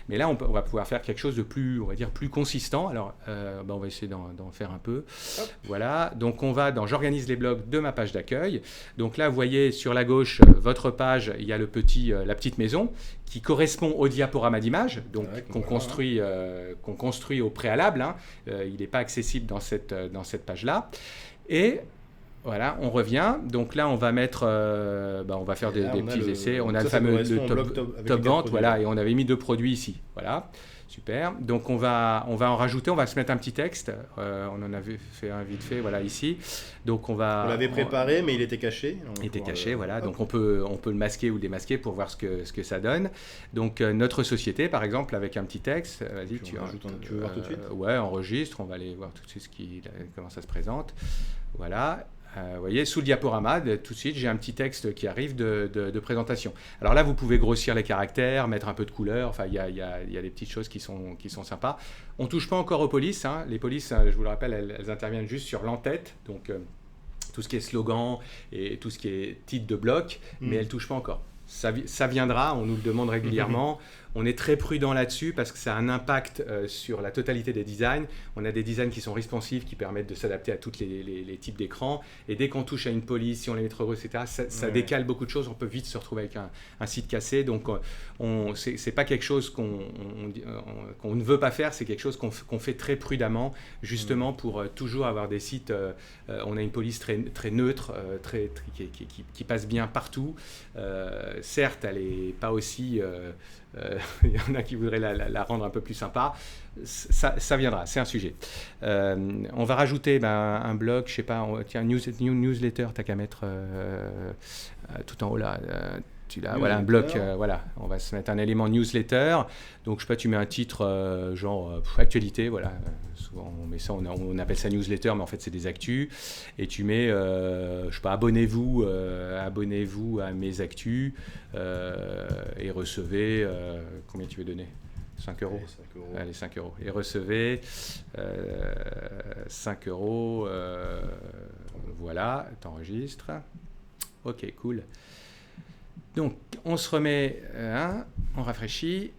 Mais là, on va pouvoir faire quelque chose de plus, on va dire, plus consistant. Alors, on va essayer d'en faire un peu. Hop. Voilà, donc on va dans J'organise les blogs de ma page d'accueil. Donc là, vous voyez sur la gauche, votre page, il y a la petite maison qui correspond au diaporama d'image, donc qu'on construit au préalable. Hein. Il n'est pas accessible dans cette page-là. Et voilà, on revient. Donc là, on va mettre, on va faire des petits essais. On a le fameux top vente, voilà, et on avait mis 2 produits ici. Voilà, super. Donc on va en rajouter. On va se mettre un petit texte. On en avait fait un vite fait, voilà, ici. Donc on l'avait préparé, mais il était caché. Il était caché, voilà. Donc on peut le masquer ou le démasquer pour voir ce que ça donne. Donc notre société, par exemple, avec un petit texte. Vas-y, tu veux voir tout de suite ? Ouais, enregistre. On va aller voir tout de suite comment ça se présente. Voilà. Vous voyez, sous le diaporama, tout de suite, j'ai un petit texte qui arrive de présentation. Alors là, vous pouvez grossir les caractères, mettre un peu de couleur. Enfin, il y a des petites choses qui sont sympas. On ne touche pas encore aux polices. Hein. Les polices, je vous le rappelle, elles interviennent juste sur l'entête. Donc, tout ce qui est slogan et tout ce qui est titre de bloc, mais elles ne touchent pas encore. Ça viendra, on nous le demande régulièrement. On est très prudent là-dessus parce que ça a un impact sur la totalité des designs. On a des designs qui sont responsives, qui permettent de s'adapter à tous les types d'écrans. Et dès qu'on touche à une police, si on les met trop gros, etc., ça décale beaucoup de choses. On peut vite se retrouver avec un site cassé. Donc, c'est pas quelque chose qu'on ne veut pas faire. C'est quelque chose qu'on fait très prudemment, justement pour toujours avoir des sites. On a une police très, très neutre, qui passe bien partout. Certes, elle n'est pas aussi... il y en a qui voudraient la rendre un peu plus sympa. Ça viendra, c'est un sujet. On va rajouter un blog, je sais pas, newsletter, t'as qu'à mettre tout en haut là. Voilà un bloc, voilà, on va se mettre un élément newsletter. Donc je sais pas, tu mets un titre genre actualité, voilà. Souvent on met ça, on appelle ça newsletter, mais en fait c'est des actus. Et tu mets, je sais pas, abonnez-vous à mes actus et recevez combien tu veux donner ? 5 euros. Allez, 5 euros. Et recevez 5 euros. Voilà, t'enregistres. Ok, cool. Donc, on se remet, on rafraîchit,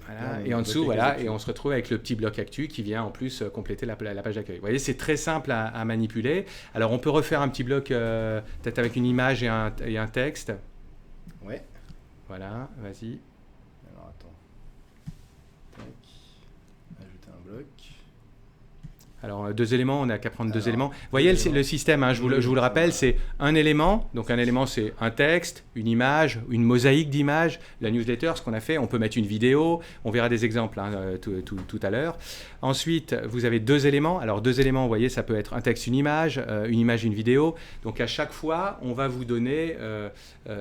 voilà, et en dessous, voilà, et on se retrouve avec le petit bloc actu qui vient en plus compléter la page d'accueil. Vous voyez, c'est très simple à manipuler. Alors, on peut refaire un petit bloc, peut-être avec une image et un texte. Ouais. Voilà, vas-y. Alors, attends. Tac. Ajouter un bloc. Alors, 2 éléments, on n'a qu'à prendre 2 éléments. Vous voyez le système, hein, je vous le rappelle, c'est un élément. Donc, un élément, c'est un texte, une image, une mosaïque d'images. La newsletter, ce qu'on a fait, on peut mettre une vidéo. On verra des exemples tout à l'heure. Ensuite, vous avez 2 éléments. Alors, 2 éléments, vous voyez, ça peut être un texte, une image, une vidéo. Donc, à chaque fois, on va vous donner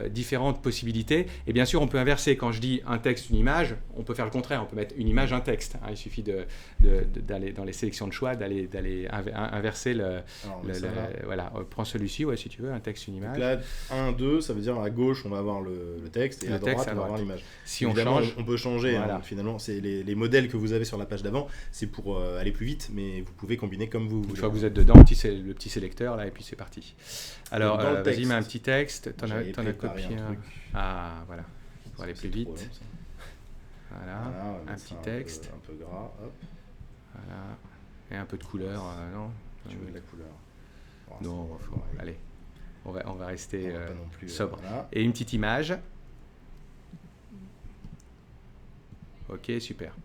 différentes possibilités. Et bien sûr, on peut inverser. Quand je dis un texte, une image, on peut faire le contraire. On peut mettre une image, un texte. Hein. Il suffit d'aller dans les sélections de choix, d'aller inverser voilà, prends celui-ci, ouais, si tu veux, un texte, une image. Donc là, 1, 2, ça veut dire à gauche, on va avoir le texte, et à droite, on va avoir l'image. Si évidemment, on change, on peut changer. Voilà. Hein, finalement, c'est les modèles que vous avez sur la page d'avant, c'est pour aller plus vite, mais vous pouvez combiner comme vous voulez. Une fois que vous êtes dedans, le petit sélecteur, là, et puis c'est parti. Alors, vas-y, mets un petit texte. T'en as copié un. Ah, voilà. Pour aller plus vite. Long, voilà, un petit texte. Un peu gras, hop. Voilà. Et un peu de couleur, non ? Tu veux de la couleur ? Non, allez, on va rester sobre. Voilà. Et une petite image. Ok, super.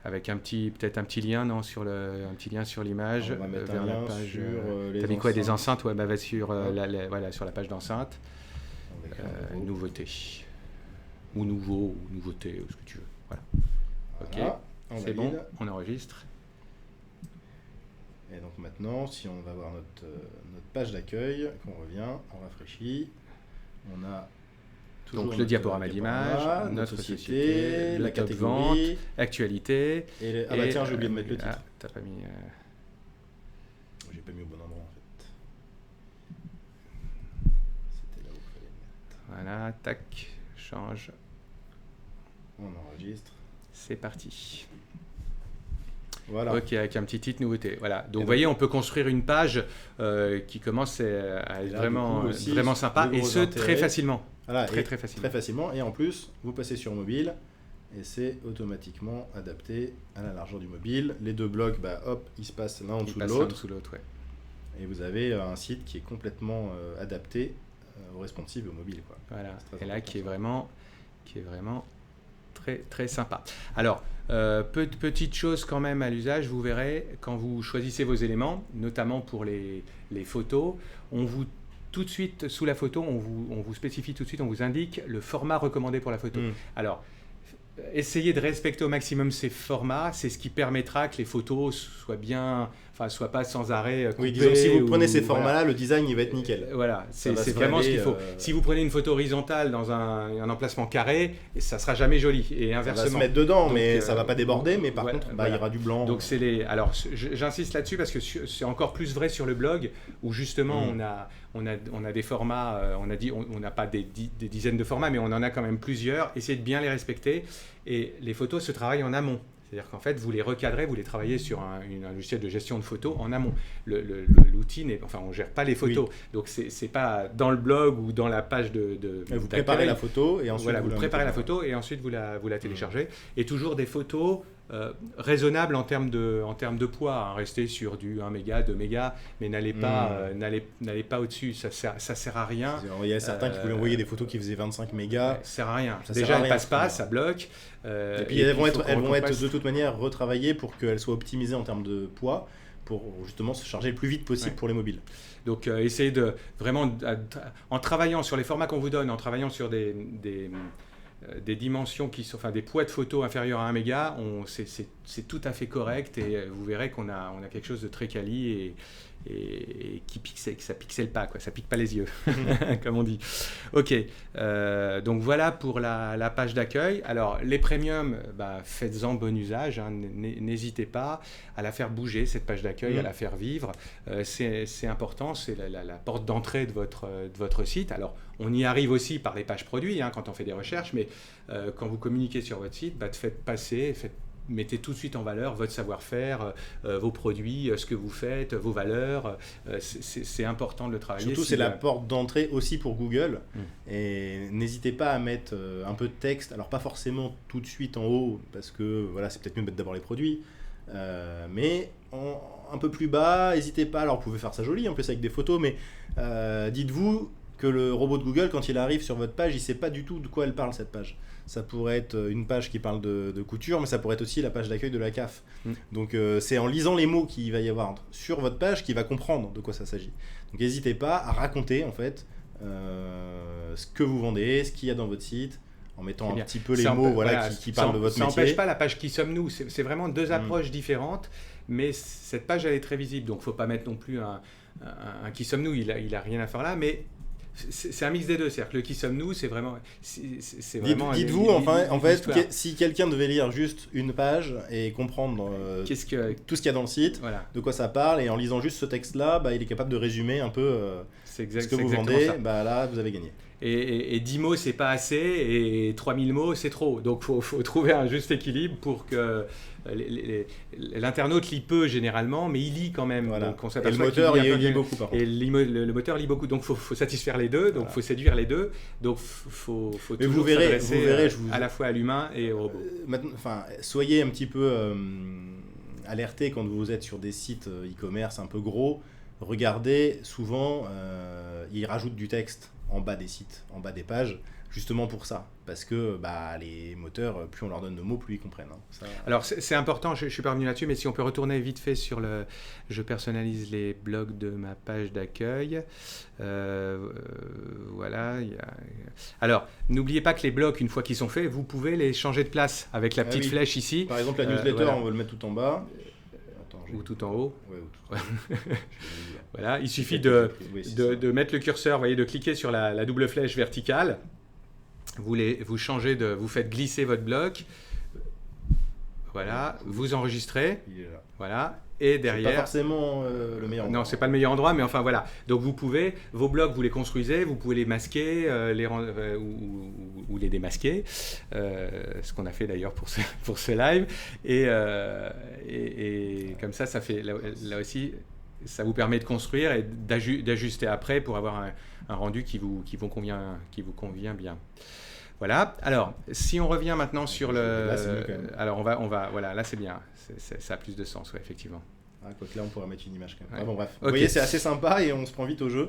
Avec peut-être un petit lien, non, un petit lien sur l'image vers la page. T'as mis quoi, des enceintes ? Ouais, va sur sur la page d'enceinte. Nouveauté. Ou nouveau, ou nouveauté, ou ce que tu veux. Voilà. Ok, c'est bon, on enregistre. Et donc maintenant, si on va voir notre page d'accueil, qu'on revient, on rafraîchit, on a donc le diaporama d'image, notre société, la catégorie, vente, actualité. Ah bah tiens, j'ai oublié de mettre le titre. Ah, t'as pas mis... J'ai pas mis au bon endroit en fait. C'était là où il fallait le mettre. Voilà, tac, change. On enregistre. C'est parti. Voilà. Ok, avec un petit titre nouveauté. Voilà. Donc, vous voyez, on peut construire une page qui commence à être vraiment sympa, et ce, très facilement. Voilà, très facilement. Très facilement. Et en plus, vous passez sur mobile, et c'est automatiquement adapté à la largeur du mobile. Les deux blocs, hop, ils se passent l'un en dessous de l'autre. Ouais. Et vous avez un site qui est complètement adapté au responsive et au mobile, quoi. Voilà, et là qui est vraiment très, très sympa. Alors, petite chose quand même à l'usage, vous verrez, quand vous choisissez vos éléments, notamment pour les photos, on vous tout de suite, sous la photo, on vous spécifie tout de suite, on vous indique le format recommandé pour la photo. Alors, essayez de respecter au maximum ces formats, c'est ce qui permettra que les photos soient pas sans arrêt coupées. Oui, disons, si vous prenez ces formats-là, le design il va être nickel. Voilà, c'est vraiment ce qu'il faut. Si vous prenez une photo horizontale dans un emplacement carré, ça sera jamais joli. Et inversement. Ça va se mettre dedans, donc, mais ça va pas déborder. Mais par contre, il y aura du blanc. Donc alors, j'insiste là-dessus parce que c'est encore plus vrai sur le blog où justement on a des formats. On n'a pas des dizaines de formats, mais on en a quand même plusieurs. Essayez de bien les respecter. Et les photos se travaillent en amont. C'est-à-dire qu'en fait, vous les recadrez, vous les travaillez sur un logiciel de gestion de photos en amont. L'outil on ne gère pas les photos. Oui. Donc, c'est pas dans le blog ou dans la page vous préparez la photo et ensuite vous préparez la photo et ensuite vous la téléchargez. Et toujours des photos raisonnables en termes de poids. Restez sur du 1 méga, 2 mégas, mais n'allez pas au-dessus. Ça sert à rien. Il y a certains qui voulaient envoyer des photos qui faisaient 25 mégas. Ça sert à rien. Déjà, elles ne passent pas, ça bloque. Et puis elles vont être de toute manière retravaillées pour qu'elles soient optimisées en termes de poids, pour justement se charger le plus vite possible pour les mobiles. Donc essayez de vraiment, en travaillant sur les formats qu'on vous donne, en travaillant sur des dimensions qui sont, des poids de photos inférieurs à 1 méga, c'est tout à fait correct et vous verrez qu'on a quelque chose de très quali et que ça pixelle pas, ça pique pas les yeux, comme on dit. Ok, donc voilà pour la page d'accueil. Alors les premiums, faites-en bon usage, n'hésitez pas à la faire bouger cette page d'accueil, à la faire vivre. C'est important, c'est la porte d'entrée de votre site. Alors on y arrive aussi par les pages produits quand on fait des recherches, mais quand vous communiquez sur votre site, mettez tout de suite en valeur votre savoir-faire, vos produits, ce que vous faites, vos valeurs. C'est important de le travailler. Surtout, c'est la porte d'entrée aussi pour Google. Et n'hésitez pas à mettre un peu de texte. Alors, pas forcément tout de suite en haut, parce que c'est peut-être mieux de mettre d'abord les produits. Mais un peu plus bas, n'hésitez pas. Alors, vous pouvez faire ça joli, en plus avec des photos, mais dites-vous que le robot de Google, quand il arrive sur votre page, il ne sait pas du tout de quoi elle parle, cette page. Ça pourrait être une page qui parle de couture, mais ça pourrait être aussi la page d'accueil de la CAF. Donc c'est en lisant les mots qu'il va y avoir sur votre page qu'il va comprendre de quoi ça s'agit. Donc n'hésitez pas à raconter en fait ce que vous vendez, ce qu'il y a dans votre site, en mettant un petit peu les mots qui parlent de votre métier. Ça n'empêche pas la page Qui sommes-nous. C'est vraiment deux approches différentes, mais cette page elle est très visible, donc il ne faut pas mettre non plus un Qui sommes-nous, il a rien à faire là, mais c'est un mix des deux, c'est-à-dire que le Qui sommes-nous, c'est vraiment... Dites-vous, en fait, si quelqu'un devait lire juste une page et comprendre tout ce qu'il y a dans le site, de quoi ça parle, et en lisant juste ce texte-là, il est capable de résumer un peu ce que vous vendez, là, vous avez gagné. Et 10 mots, c'est pas assez, et 3000 mots, c'est trop. Donc, il faut trouver un juste équilibre pour que l'internaute lit peu généralement, mais il lit quand même. Donc, on et le moteur, il lit beaucoup, par contre. Et le moteur lit beaucoup. Donc, il faut satisfaire les deux, donc il faut séduire les deux. Donc, il faut toujours s'adresser à la fois à l'humain et au robot. Soyez un petit peu alertés quand vous êtes sur des sites e-commerce un peu gros. Regardez, souvent, ils rajoutent du texte en bas des sites, en bas des pages, justement pour ça, parce que les moteurs, plus on leur donne de mots, plus ils comprennent. Alors c'est important, je ne suis pas revenu là-dessus, mais si on peut retourner vite fait sur je personnalise les blogs de ma page d'accueil. Alors, n'oubliez pas que les blocs, une fois qu'ils sont faits, vous pouvez les changer de place avec la petite flèche ici. Par exemple, la newsletter, on veut le mettre tout en bas. Ou tout en haut. Ouais, ou tout en haut. Voilà, il suffit de mettre le curseur, de cliquer sur la double flèche verticale. Vous changez vous faites glisser votre bloc. Voilà, vous enregistrez. Il est là. Voilà. Et derrière. C'est pas forcément le meilleur endroit. Non, c'est pas le meilleur endroit, mais enfin voilà. Donc vous pouvez, vos blocs, vous les construisez, vous pouvez les masquer, ou les démasquer, ce qu'on a fait d'ailleurs pour ce live. Et comme ça fait là aussi, ça vous permet de construire et d'ajuster après pour avoir un rendu qui vous convient bien. Voilà. Alors, si on revient maintenant sur le... Là, c'est mieux quand même. Alors, voilà, là, c'est bien. Ça a plus de sens, ouais, effectivement. Ah, quoique là, on pourrait mettre une image quand même. Ouais. Bon, bref. Ok. Vous voyez, c'est assez sympa et on se prend vite au jeu.